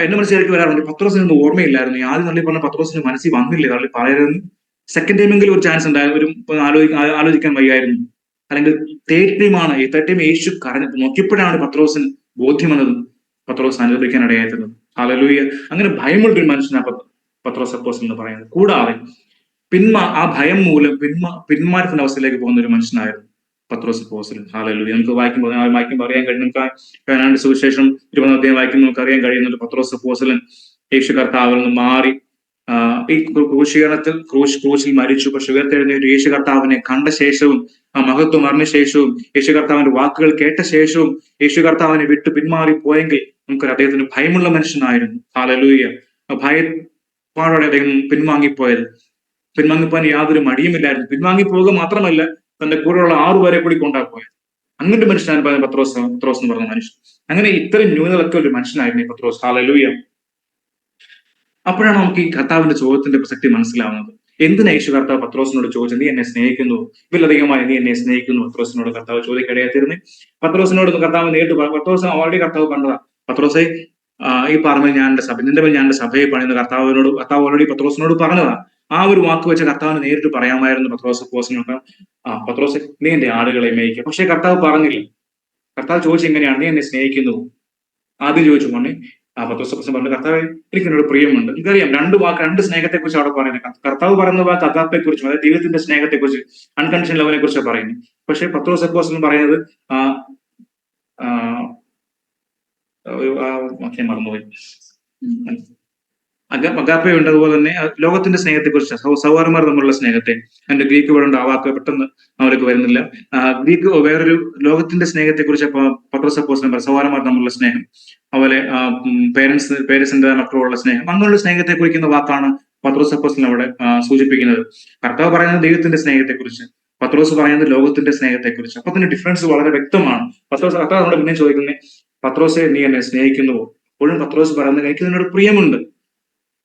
എന്റെ മനസ്സിലേക്ക് വരാറുണ്ട്, പത്രോസിനൊന്നും ഓർമ്മയില്ലായിരുന്നു. ആദ്യം തള്ളി പറഞ്ഞ പത്രോസിന് മനസ്സിൽ വന്നില്ലേ തള്ളി പറയരുതെന്ന്. സെക്കൻഡ് ടൈമെങ്കിലും ഒരു ചാൻസ് ഉണ്ടായിരുന്നു, ആലോചിക്കാൻ വയ്യായിരുന്നു. അല്ലെങ്കിൽ തേർഡ് ടൈമാണ്, ഈ തേർഡ് ടൈം യേശു നോക്കിയപ്പോഴാണ് പത്രോസിന് ബോധ്യം വന്നതും പത്രോസ് അനുഭവിക്കാൻ ഇടയായിരുന്നത്. ഹല്ലേലൂയ. അങ്ങനെ ഭയമുള്ളൊരു മനുഷ്യനാണ് പത്രോസ് അപ്പോസ്തലൻ എന്ന് പറയുന്നത്. കൂടാതെ ആ ഭയം മൂലം പിന്മാറ്റത്തിന്റെ അവസ്ഥയിലേക്ക് പോകുന്ന ഒരു മനുഷ്യനായിരുന്നു പത്രോസ് അപ്പോസ്തലൻ. ഹല്ലേലൂയ. നമുക്ക് വായിക്കുമ്പോൾ അറിയാൻ കഴിയും. നമുക്ക് യോഹന്നാന്റെ സുവിശേഷം 20 അധ്യായം വായിക്കുമ്പോൾ നമുക്ക് അറിയാൻ കഴിയുന്നുണ്ട്, പത്രോസ് അപ്പോസ്തലൻ യേശു കർത്താവിൽ നിന്ന് മാറി ഈ ക്രൂശിൽ മരിച്ചു. പക്ഷെ ഉയർത്തെഴുന്നേറ്റ് യേശു കർത്താവിനെ കണ്ട ശേഷവും, ആ മഹത്വം അറിഞ്ഞ ശേഷവും, യേശു കർത്താവിന്റെ വാക്കുകൾ കേട്ട ശേഷവും യേശു കർത്താവിനെ വിട്ട് പിന്മാറി പോയെങ്കിൽ നമുക്കൊരു അദ്ദേഹത്തിന് ഭയമുള്ള മനുഷ്യനായിരുന്നു. ഹല്ലേലൂയ. ഭയപ്പാടോടെ അദ്ദേഹം പിൻവാങ്ങിപ്പോകാൻ യാതൊരു മടിയുമില്ലായിരുന്നു. പിൻവാങ്ങിപ്പോവുക മാത്രമല്ല, തന്റെ കൂടെയുള്ള 6 പേരെ കൂടി കൊണ്ടുപോയത്. അങ്ങനത്തെ മനുഷ്യനാണ് പത്രോസ് എന്ന് പറഞ്ഞ മനുഷ്യൻ. അങ്ങനെ ഇത്തരം ന്യൂനതയൊക്കെ ഒരു മനുഷ്യനായിരുന്നു ഈ പത്രോസ്. ഹല്ലേലൂയ. അപ്പോഴാണ് നമുക്ക് ഈ കർത്താവിന്റെ ചോദ്യത്തിന്റെ പ്രസക്തി മനസ്സിലാവുന്നത്. എന്തിനാ യേശു കർത്താവ് പത്രോസിനോട് ചോദിച്ചത്, നീ എന്നെ സ്നേഹിക്കുന്നു, ഇതിലധികമായി നീ എന്നെ സ്നേഹിക്കുന്നു? പത്രോസിനോട് കർത്താവ് ചോദിക്കടയാത്തിരുന്നേ. പത്രോസിനോട് കർത്താവ് നേരിട്ട് പത്രോസിന് ഓൾറെഡി കർത്താവ് കണ്ടതാ, പത്രോസെ ഈ പറമ്പിൽ ഞാൻ എന്റെ നിന്റെ മേൽ ഞാൻ എന്റെ സഭയെ പണിയുന്ന കർത്താവ് ഓൾറെഡി പത്രോസിനോട് പറഞ്ഞതാ. ആ ഒരു വാക്ക് വെച്ച് കർത്താവിന് നേരിട്ട് പറയാമായിരുന്നു പത്രോസ് അപ്പോസ്തലനോട്, പത്രോസെ നീ എന്റെ ആടുകളെ മേയ്ക്കുക. പക്ഷെ കർത്താവ് പറഞ്ഞില്ല. കർത്താവ് ചോദിച്ചു, എങ്ങനെയാണ് നീ എന്നെ സ്നേഹിക്കുന്നു? ആദ്യം ചോദിച്ചു മോനെ. പത്രോസ് അപ്പോസ്തലൻ പറഞ്ഞു, കർത്താവെ എനിക്ക് എന്നോട് പ്രിയമുണ്ട്. എനിക്കറിയാം രണ്ട് സ്നേഹത്തെ കുറിച്ച് അവിടെ പറയുന്നത്. കർത്താവ് പറയുന്ന വാക്ക് അഗാപ്പെ കുറിച്ചും, അതായത് ദൈവത്തിന്റെ സ്നേഹത്തെ കുറിച്ച്, അൺകണ്ടീഷണൽ ലവിനെ കുറിച്ച് പറയുന്നത്. പക്ഷെ പത്രോസ് അപ്പോസ്തലൻ പറയുന്നത് മറന്നുപോയി. അഗാപ്പെ ഉണ്ട്. അതുപോലെ തന്നെ ലോകത്തിന്റെ സ്നേഹത്തെ കുറിച്ച്, സഹോദരന്മാർ തമ്മിലുള്ള സ്നേഹത്തെ, എന്റെ ഗ്രീക്ക് വേർഡ് ആ വാക്ക് പെട്ടെന്ന് അവർക്ക് വരുന്നില്ല. ഗ്രീക്ക് വേറൊരു ലോകത്തിന്റെ സ്നേഹത്തെ കുറിച്ച് പത്രോസ് അപ്പോസ്തലൻ പറയും, സഹോദരന്മാർ തമ്മിലുള്ള സ്നേഹം, അതുപോലെ പേരൻസിന്റെ മക്കളുള്ള സ്നേഹം, അങ്ങനെയുള്ള സ്നേഹത്തെ കുറിക്കുന്ന വാക്കാണ് പത്രോസ് അപ്പോസ്തലൻ അവിടെ സൂചിപ്പിക്കുന്നത്. കർത്താവ് പറയുന്നത് ദൈവത്തിന്റെ സ്നേഹത്തെ കുറിച്ച്, പത്രോസ് പറയുന്നത് ലോകത്തിന്റെ സ്നേഹത്തെ കുറിച്ച്. അപ്പൊ അതിന്റെ ഡിഫറൻസ് വളരെ വ്യക്തമാണ്. കർത്താവ് നമ്മുടെ പിന്നെ ചോദിക്കുന്നത്, പത്രോസെ നീ എന്നെ സ്നേഹിക്കുന്നുവോ? അപ്പോഴും പത്രോസ് പറയുന്നത്, എനിക്ക് നിന്നോട് പ്രിയമുണ്ട്.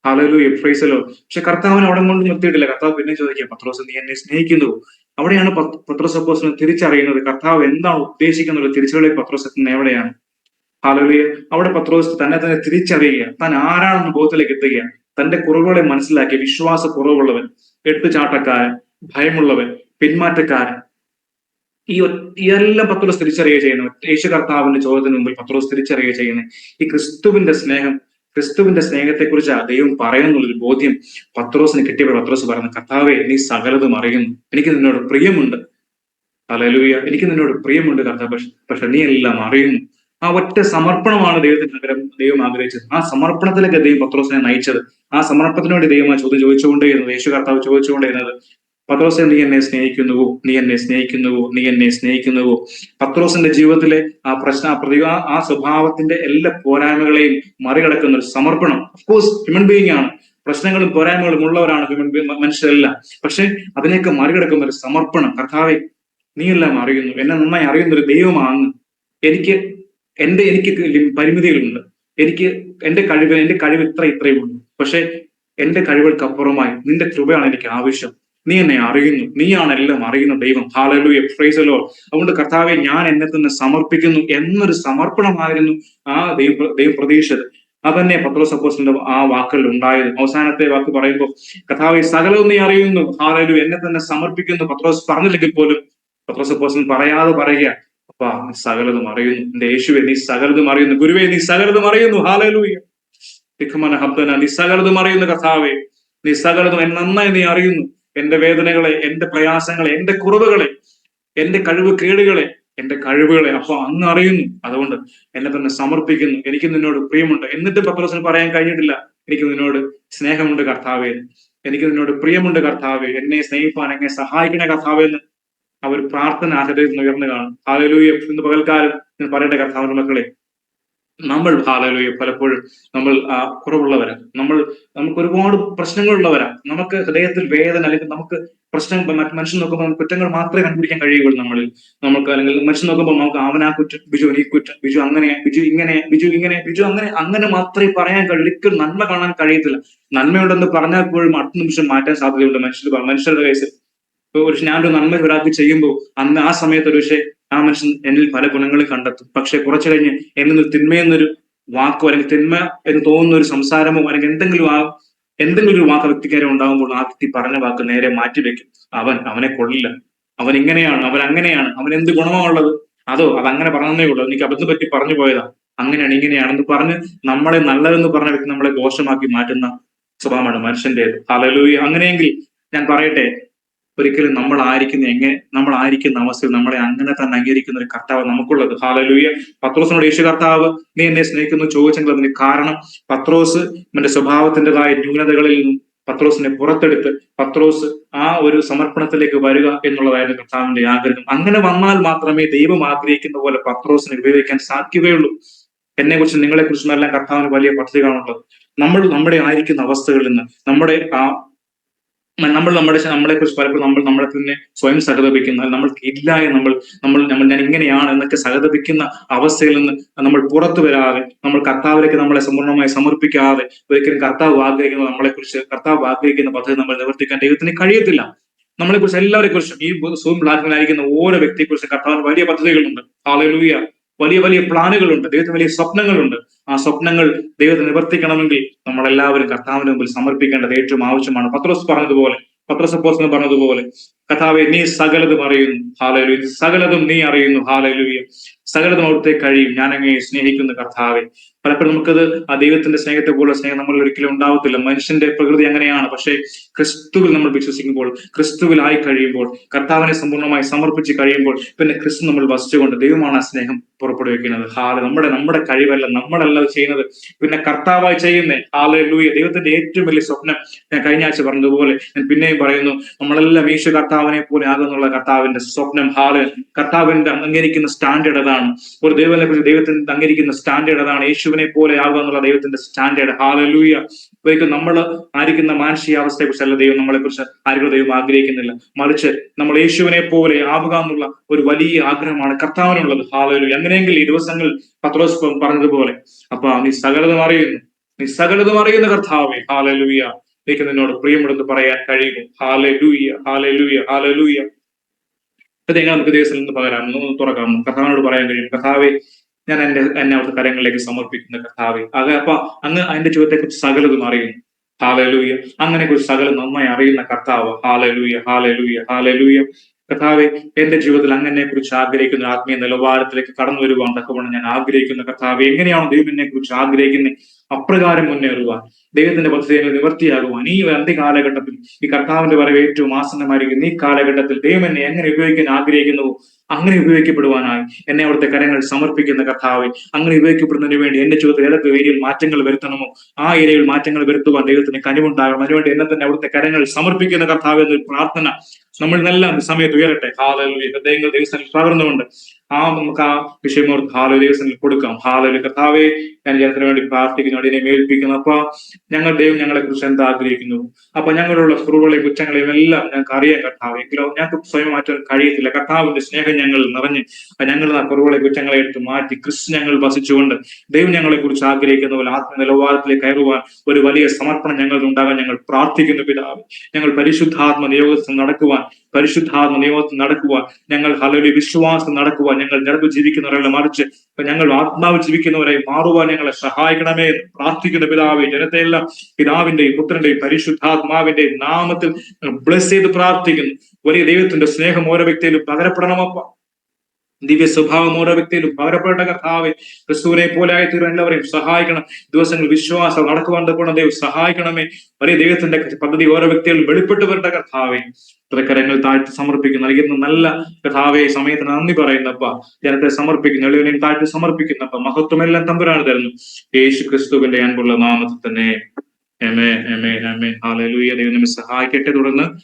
Hallelujah, praise the Lord. പക്ഷെ കർത്താവിനെ അവിടെ കൊണ്ട് നിർത്തിയിട്ടില്ല. കർത്താവ് പിന്നെ ചോദിക്കുക, പത്രോസ് നീ എന്നെ സ്നേഹിക്കുന്നുവോ? അവിടെയാണ് പത്രോസ് അപ്പോസ്തലൻ തിരിച്ചറിയുന്നത് കർത്താവ് എന്താണ് ഉദ്ദേശിക്കുന്നത്. തിരിച്ചറിവിലേക്ക് പത്രോസ് എത്തുന്നത് എവിടെയാണ്? ഹല്ലേലൂയ. അവിടെ പത്രോസ് തന്നെ തിരിച്ചറിയുക, താൻ ആരാണെന്ന് ബോധത്തിലേക്ക് എത്തുക, തന്റെ കുറവുകളെ മനസ്സിലാക്കി, വിശ്വാസ കുറവുള്ളവൻ, എടുത്തുചാട്ടക്കാരൻ, ഭയമുള്ളവൻ, പിന്മാറ്റക്കാരൻ, ഈ എല്ലാം പത്രോസ് തിരിച്ചറിയുക ചെയ്യുന്നു. യേശു കർത്താവിന്റെ ചോദ്യത്തിന് മുമ്പിൽ പത്രോസ് തിരിച്ചറിയുക ചെയ്യുന്നത് ഈ ക്രിസ്തുവിന്റെ സ്നേഹത്തെ കുറിച്ച് ദൈവം പറയുന്നുള്ളൊരു ബോധ്യം പത്രോസിന് കിട്ടിയപ്പോൾ പത്രോസ് പറഞ്ഞു, കർത്താവെ നീ സകലതും അറിയുന്നു, എനിക്ക് നിന്നോട് പ്രിയമുണ്ട്. ഹല്ലേലൂയ. എനിക്ക് നിന്നോട് പ്രിയമുണ്ട് കർത്താവ്, പക്ഷെ നീ എല്ലാം അറിയുന്നു. ആ ഒറ്റ സമർപ്പണമാണ് ദൈവം ആഗ്രഹിച്ചത്. ആ സമർപ്പണത്തിലേക്ക് ദൈവം പത്രോസിനെ നയിച്ചത്. ആ സമർപ്പണത്തിനോട് ദൈവം ആ ചോദ്യം ചോദിച്ചുകൊണ്ടേയിരുന്നത്, യേശു കർത്താവ് ചോദിച്ചുകൊണ്ടേയിരുന്നത്, പത്രോസെ നീ എന്നെ സ്നേഹിക്കുന്നുവോ? നീ എന്നെ സ്നേഹിക്കുന്നുവോ? നീ എന്നെ സ്നേഹിക്കുന്നുവോ? പത്രോസിന്റെ ജീവിതത്തിലെ ആ സ്വഭാവത്തിന്റെ എല്ലാ പോരായ്മകളെയും മറികടക്കുന്ന ഒരു സമർപ്പണം. ഓഫ്കോഴ്സ് ഹ്യൂമൻ ബീയിങ് ആണ്, പ്രശ്നങ്ങളും പോരായ്മകളും ഉള്ളവരാണ് മനുഷ്യരെല്ലാം. പക്ഷെ അതിനെയൊക്കെ മറികടക്കുന്ന ഒരു സമർപ്പണം. കർത്താവെ നീ എല്ലാം അറിയുന്നു, എന്നെ നന്നായി അറിയുന്ന ഒരു ദൈവമാണ്. എനിക്ക് പരിമിതികളുണ്ട്, എന്റെ കഴിവ് ഇത്രയും ഉള്ളൂ. പക്ഷെ എന്റെ കഴിവുകൾക്കപ്പുറമായി നിന്റെ കൃപയാണ് എനിക്ക് ആവശ്യം. നീ എന്നെ അറിയുന്നു, നീയാണ് എല്ലാം അറിയുന്ന ദൈവം. Hallelujah, praise the Lord. അതുകൊണ്ട് കർത്താവെ ഞാൻ എന്നെ തന്നെ സമർപ്പിക്കുന്നു എന്നൊരു സമർപ്പണമായിരുന്നു ആ ദൈവം പ്രതീക്ഷിച്ചത്. അതന്നെ പത്രോസ് അപ്പോസ്തലന്റെ ആ വാക്കുകളിൽ ഉണ്ടായത്. അവസാനത്തെ വാക്ക് പറയുമ്പോൾ, കർത്താവെ സകലവും നീ അറിയുന്നു, ഹല്ലേലൂയ, എന്നെ തന്നെ സമർപ്പിക്കുന്നു. പത്രോസ് പറഞ്ഞില്ലെങ്കിൽ പോലും പത്രോസ് അപ്പോസ്തലൻ പറയാതെ പറയുക, അപ്പാ നീ സകലതും അറിയുന്നു, എന്റെ യേശുവേ നീ സകലതും അറിയുന്നു, ഗുരുവേ നീ സകലതും അറിയുന്നു. ഹല്ലേലൂയ, നീ സകലതും അറിയുന്നു കർത്താവേ, നീ സകലതും നന്നായി നീ അറിയുന്നു. എന്റെ വേദനകളെ, എന്റെ പ്രയാസങ്ങളെ, എന്റെ കുറവുകളെ, എന്റെ കഴിവുകളെ അപ്പൊ അങ്ങ് അറിയുന്നു. അതുകൊണ്ട് എന്നെ തന്നെ സമർപ്പിക്കുന്നു, എനിക്ക് നിന്നോട് പ്രിയമുണ്ട്. എന്നിട്ട് പത്രോസിന് പറയാൻ കഴിഞ്ഞിട്ടില്ല, എനിക്ക് നിന്നോട് സ്നേഹമുണ്ട് കർത്താവേ, എനിക്ക് നിന്നോട് പ്രിയമുണ്ട് കർത്താവേ, എന്നെ സ്നേഹിപ്പാൻ എന്നെ സഹായിക്കണേ കർത്താവേ എന്ന് അവർ പ്രാർത്ഥന ആ ഹൃദയത്തിൽ നിന്ന് ഉയർന്നു കാണും. ഹല്ലേലൂയ. ഇന്ന് പകൽക്കാലം ഞാൻ പറയട്ടെ കർത്താവിന്റെ മക്കളെ, നമ്മൾ ഹല്ലേലൂയ പലപ്പോഴും നമ്മൾ കുറവുള്ളവരാ, നമുക്ക് ഒരുപാട് പ്രശ്നങ്ങളുള്ളവരാ, നമുക്ക് ഹൃദയത്തിൽ വേദന അല്ലെങ്കിൽ നമുക്ക് പ്രശ്നം മനുഷ്യൻ നോക്കുമ്പോൾ നമുക്ക് കുറ്റങ്ങൾ മാത്രമേ കണ്ടുപിടിക്കാൻ കഴിയുള്ളൂ നമ്മളിൽ. നമുക്ക് അല്ലെങ്കിൽ മനുഷ്യൻ നോക്കുമ്പോൾ നമുക്ക് അവനാ കുറ്റം, ബിജു നീ കുറ്റം, ബിജു അങ്ങനെ, ബിജു ഇങ്ങനെ, ബിജു ഇങ്ങനെ, ബിജു അങ്ങനെ, അങ്ങനെ മാത്രമേ പറയാൻ കഴിയൂ. ഒരിക്കലും നന്മ കാണാൻ കഴിയത്തില്ല. നന്മയുണ്ടെന്ന് പറഞ്ഞാൽ പോലും അടുത്ത നിമിഷം മാറ്റാൻ സാധ്യതയുണ്ട് മനുഷ്യരുടെ കേസിൽ. ഞാനൊരു നന്മ ഒരാൾക്ക് ചെയ്യുമ്പോൾ അന്ന് ആ സമയത്ത് ഒരു പക്ഷേ ആ മനുഷ്യൻ എന്നിൽ പല ഗുണങ്ങളും കണ്ടെത്തും. പക്ഷെ കുറച്ചു കഴിഞ്ഞ് എന്നിൽ തിന്മയെന്നൊരു വാക്കോ അല്ലെങ്കിൽ തിന്മ എന്ന് തോന്നുന്ന ഒരു സംസാരമോ അല്ലെങ്കിൽ എന്തെങ്കിലും ഒരു വാക്ക് വ്യക്തിക്കാരെ ഉണ്ടാകുമ്പോൾ ആ വ്യക്തി പറഞ്ഞ വാക്ക് നേരെ മാറ്റിവെക്കും. അവനെ കൊള്ളില്ല, അവൻ ഇങ്ങനെയാണ്, അവൻ അങ്ങനെയാണ്, അവൻ എന്ത് ഗുണമാണുള്ളത്, അതങ്ങനെ പറഞ്ഞതേ ഉള്ളൂ, എനിക്ക് അബദ്ധം പറ്റി പറഞ്ഞു പോയതാ, അങ്ങനെയാണ് ഇങ്ങനെയാണെന്ന് പറഞ്ഞ് നമ്മളെ നല്ലതെന്ന് പറഞ്ഞ വ്യക്തി നമ്മളെ ദോഷമാക്കി മാറ്റുന്ന സ്വഭാവമാണ് മനുഷ്യന്റേത്. ഹല്ലേലൂയ. അങ്ങനെയെങ്കിൽ ഞാൻ പറയട്ടെ, ഒരിക്കലും നമ്മൾ ആയിരിക്കുന്ന അവസ്ഥയിൽ നമ്മളെ അങ്ങനെ തന്നെ അംഗീകരിക്കുന്ന ഒരു കർത്താവ് നമുക്കുള്ളത്. ഹല്ലേലൂയ. പത്രോസിനോട് യേശു കർത്താവ് നീ എന്നെ സ്നേഹിക്കുന്നു ചോദിച്ചെങ്കിൽ അതിന് കാരണം പത്രോസ് അവന്റെ സ്വഭാവത്തിൻ്റെതായ ന്യൂനതകളിൽ നിന്നും പത്രോസിനെ പുറത്തെടുത്ത് പത്രോസ് ആ ഒരു സമർപ്പണത്തിലേക്ക് വരിക എന്നുള്ളതായിരുന്നു കർത്താവിന്റെ ആഗ്രഹം. അങ്ങനെ വന്നാൽ മാത്രമേ ദൈവം ആഗ്രഹിക്കുന്ന പോലെ പത്രോസിനെ ഉപയോഗിക്കാൻ സാധിക്കുകയുള്ളൂ. എന്നെ കുറിച്ചും നിങ്ങളെ കുറിച്ചും എല്ലാം കർത്താവിന് വലിയ പദ്ധതികളാണുള്ളത്. നമ്മുടെ ആയിരിക്കുന്ന അവസ്ഥകളിൽ നിന്ന് നമ്മളെ കുറിച്ച് പലപ്പോഴും നമ്മളെ തന്നെ സ്വയം സഹതപിക്കുന്ന, നമ്മൾക്ക് ഇല്ല എന്ന് ഞാൻ ഇങ്ങനെയാണ് എന്നൊക്കെ സഹതപിക്കുന്ന അവസ്ഥയിൽ നിന്ന് നമ്മൾ പുറത്തു വരാതെ, നമ്മൾ കർത്താവിലേക്ക് നമ്മളെ സമ്പൂർണ്ണമായി സമർപ്പിക്കാതെ ഒരിക്കലും കർത്താവ് ആഗ്രഹിക്കുന്ന പദ്ധതി നമ്മൾ നിവർത്തിക്കാൻ ദൈവത്തിന് കഴിയത്തില്ല. നമ്മളെക്കുറിച്ച് എല്ലാവരെ കുറിച്ചും ഈ സൂം പ്ലാറ്റ്ഫോമിലായിരിക്കുന്ന ഓരോ വ്യക്തിയെക്കുറിച്ചും കർത്താവിന് വലിയ പദ്ധതികളുണ്ട്. ഹല്ലേലൂയ. വലിയ വലിയ പ്ലാനുകളുണ്ട്, ദൈവത്തിന് വലിയ സ്വപ്നങ്ങളുണ്ട്. ആ സ്വപ്നങ്ങൾ ദൈവത്തെ നിവർത്തിക്കണമെങ്കിൽ നമ്മളെല്ലാവരും കർത്താവിന് മുമ്പിൽ സമർപ്പിക്കേണ്ടത് ഏറ്റവും ആവശ്യമാണ്. പത്രോസ് അപ്പോസ്തലൻ പറഞ്ഞതുപോലെ കർത്താവേ നീ സകലതും അറിയുന്നു. ഹല്ലേലൂയ. സകലതും നീ അറിയുന്നു. ഹല്ലേലൂയ. സകലതും അവിടുത്തെ കഴിയും. ഞാൻ അങ്ങയെ സ്നേഹിക്കുന്നു കർത്താവെ. പലപ്പോഴും നമുക്കത് ആ ദൈവത്തിന്റെ സ്നേഹത്തെ പോലുള്ള സ്നേഹം നമ്മൾ ഒരിക്കലും ഉണ്ടാവത്തില്ല. മനുഷ്യന്റെ പ്രകൃതി അങ്ങനെയാണ്. പക്ഷേ ക്രിസ്തുവിൽ നമ്മൾ വിശ്വസിക്കുമ്പോൾ, ക്രിസ്തുവിലായി കഴിയുമ്പോൾ, കർത്താവിനെ സമ്പൂർണ്ണമായി സമർപ്പിച്ച് കഴിയുമ്പോൾ പിന്നെ ക്രിസ്തു നമ്മൾ വസിച്ചുകൊണ്ട് ദൈവമാണ് ആ സ്നേഹം പുറപ്പെടുവിക്കുന്നത്. നമ്മുടെ കഴിവല്ല, നമ്മളല്ല ചെയ്യുന്നത്, പിന്നെ കർത്താവായി ചെയ്യുന്നേ. ഹല്ലേലൂയ. ദൈവത്തിന്റെ ഏറ്റവും വലിയ സ്വപ്നം ഞാൻ കഴിഞ്ഞ ആഴ്ച പറഞ്ഞതുപോലെ ഞാൻ പിന്നെയും പറയുന്നു, നമ്മളെല്ലാം യേശു കർത്താവിനെ പോലെ ആകുന്നുള്ള കർത്താവിന്റെ സ്വപ്നം. കർത്താവിന്റെ അംഗീകരിക്കുന്ന സ്റ്റാൻഡേർഡ് അതാണ്. ഒരു ദൈവത്തിനെ കുറിച്ച് ദൈവത്തിന്റെ അംഗീകരിക്കുന്ന സ്റ്റാൻഡേർഡ് അതാണ്. യേശുവിനെ പോലെ ആകുക എന്നുള്ള ദൈവത്തിന്റെ സ്റ്റാൻഡേർഡ്. ഹല്ലേലൂയ. ഒരിക്കലും നമ്മൾ ആയിരിക്കുന്ന മാനസികാവസ്ഥയെ കുറിച്ചല്ല നമ്മളെ കുറിച്ച് ആരും ദൈവം ആഗ്രഹിക്കുന്നില്ല. മറിച്ച് നമ്മൾ യേശുവിനെ പോലെ ആവുക എന്നുള്ള ഒരു വലിയ ആഗ്രഹമാണ് കർത്താവിനുള്ളത്. ഹല്ലേലൂയ. അങ്ങനെയെങ്കിൽ ഈ ദിവസങ്ങൾ പത്രോസ് പറഞ്ഞതുപോലെ നീ സകലതും അറിയുന്ന കർത്താവേ. ഹല്ലേലൂയ. എനിക്ക് നിന്നോട് പ്രിയമുണ്ടെന്ന് പറയാൻ കഴിയുമോ? ഹല്ലേലൂയ. ഹല്ലേലൂയ. ഹല്ലേലൂയ. അതെങ്ങനെ നമുക്ക് ദിവസം നിന്ന് പകരാം, തുറക്കാം, കർത്താവിനോട് പറയാൻ കഴിയും, കർത്താവെ ഞാൻ എന്നെ അവിടുത്തെ കരങ്ങളിലേക്ക് സമർപ്പിക്കുന്ന കർത്താവെ. അങ്ങ് അതിന്റെ ചോദ്യത്തെ കുറിച്ച് സകലതും അറിയുന്നു. ഹല്ലേലൂയ. അങ്ങനെ കുറിച്ച് സകലം നന്നായി അറിയുന്ന കർത്താവ്. ഹല്ലേലൂയ. ഹല്ലേലൂയ. ഹല്ലേലൂയ. കർത്താവെ എന്റെ ജീവിതത്തിൽ അങ്ങനെ കുറിച്ച് ആഗ്രഹിക്കുന്ന ആത്മീയ നിലവാരത്തിലേക്ക് കടന്നു വരുവാൻ തക്കവണ്ണം ഞാൻ ആഗ്രഹിക്കുന്ന കർത്താവെ. എങ്ങനെയാണോ ദൈവം എന്നെ കുറിച്ച് ആഗ്രഹിക്കുന്നത് അപ്രകാരം മുന്നേറുവാൻ, ദൈവത്തിന്റെ പദ്ധതികൾ നിവർത്തിയാകുവാൻ ഈ അന്ത്യകാലഘട്ടത്തിൽ ഈ കർത്താവിന്റെ വരവ് ഏറ്റവും ആസന്നമായിരിക്കും. ഈ കാലഘട്ടത്തിൽ ദൈവം എന്നെ എങ്ങനെ ഉപയോഗിക്കാൻ ആഗ്രഹിക്കുന്നുവോ അങ്ങനെ ഉപയോഗിക്കപ്പെടുവാനായി എന്നെ അവിടുത്തെ കരങ്ങൾ സമർപ്പിക്കുന്ന കർത്താവെ. അങ്ങനെ ഉപയോഗിക്കപ്പെടുന്നതിന് വേണ്ടി എന്റെ ജീവിതത്തിൽ ഏതൊക്കെ ഏരിയയിൽ മാറ്റങ്ങൾ വരുത്തണമോ ആ ഏരിയയിൽ മാറ്റങ്ങൾ വരുത്തുവാൻ ദൈവത്തിന് കനിവുണ്ടാകണം. അതിനുവേണ്ടി എന്നെ തന്നെ അവിടുത്തെ കരങ്ങൾ സമർപ്പിക്കുന്ന കർത്താവ് എന്നൊരു പ്രാർത്ഥന നമ്മളിതെല്ലാം സമയത്ത് ഉയരട്ടെ. ഹല്ലേലൂയ. ഹൃദയങ്ങൾ ദൈവസ്ഥനിൽ പകർന്നുകൊണ്ട് നമുക്ക് ആ വിഷയമോർത്ത് ദൈവസ്ഥനിൽ കൊടുക്കാം. ഹല്ലേലൂയ. കർത്താവെ ഞാൻ ജനത്തിന് വേണ്ടി പ്രാർത്ഥിക്കുന്നു, അതിനെ മേൽപ്പിക്കുന്നു. ദൈവം ഞങ്ങളെ കുറിച്ച് എന്താ ആഗ്രഹിക്കുന്നു? ഞങ്ങളുള്ള കുറവുകളെയും കുറ്റങ്ങളെയും എല്ലാം ഞങ്ങൾക്ക് അറിയാൻ കർത്താവ്. എങ്കിലും ഞങ്ങൾക്ക് സ്വയം മാറ്റാൻ കഴിയത്തില്ല. കർത്താവിന്റെ സ്നേഹം ഞങ്ങൾ നിറഞ്ഞ് ഞങ്ങൾ ആ കുറവുകളെ കുറ്റങ്ങളെ എടുത്ത് മാറ്റി ക്രിസ്തു ഞങ്ങൾ വസിച്ചുകൊണ്ട് ദൈവം ഞങ്ങളെ കുറിച്ച് ആഗ്രഹിക്കുന്ന പോലെ ആത്മ നിലവാരത്തിലേക്ക് കയറുവാൻ ഒരു വലിയ സമർപ്പണം ഞങ്ങൾ ഉണ്ടാകാൻ ഞങ്ങൾ പ്രാർത്ഥിക്കുന്നു പിതാവ്. ഞങ്ങൾ പരിശുദ്ധാത്മ നിയോഗത്തിൽ നടക്കുവാൻ ഞങ്ങൾ ഹല്ലേലൂയ വിശ്വാസം നടക്കുവാൻ ഞങ്ങൾ ജഡത്തിൽ ജീവിക്കുന്നവരല്ല, മറിച്ച് ഞങ്ങൾ ആത്മാവിൽ ജീവിക്കുന്നവരായി മാറുവാൻ ഞങ്ങളെ സഹായിക്കണമേ എന്ന് പ്രാർത്ഥിക്കുന്ന പിതാവേ. ജനത്തെയെല്ലാം പിതാവിന്റെയും പുത്രന്റെയും പരിശുദ്ധാത്മാവിന്റെയും നാമത്തിൽ ബ്ലെസ് ചെയ്ത് പ്രാർത്ഥിക്കുന്നു. വലിയ ദൈവത്തിന്റെ സ്നേഹം ഓരോ വ്യക്തിയിലും പകരപ്പെടണമപ്പ. ദിവ്യ സ്വഭാവം ഓരോ വ്യക്തിയിലും പകരപ്പെട്ട കർത്താവെ. ക്രിസ്തുവിനെ പോലെ ആയിത്തീരാൻ എല്ലാവരെയും സഹായിക്കണം. ദിവസങ്ങൾ വിശ്വാസം നടക്കുവാൻ ദൈവം സഹായിക്കണമേ. വലിയ ദൈവത്തിന്റെ പദ്ധതി ഓരോ വ്യക്തികളും വെളിപ്പെട്ടു വരേണ്ട കർത്താവെ. കരങ്ങൾ താഴ്ത്തി സമർപ്പിക്കുന്നു. നൽകുന്ന നല്ല കർത്താവെ സമയത്തിന് നന്ദി പറയുന്നപ്പ. ജനത്തെ സമർപ്പിക്കുന്നു, എളിയവനെയും താഴ്ത്തി സമർപ്പിക്കുന്നപ്പ. മഹത്വമെല്ലാം തമ്പുരാന് തരുന്നു യേശു ക്രിസ്തുവിന്റെ അൻപുള്ള നാമത്തിൽ തന്നെ. ആമേൻ, ആമേൻ, ആമേൻ. ഹല്ലേലൂയ. ദൈവം നമ്മെ സഹായിക്കട്ടെ. തുടർന്ന്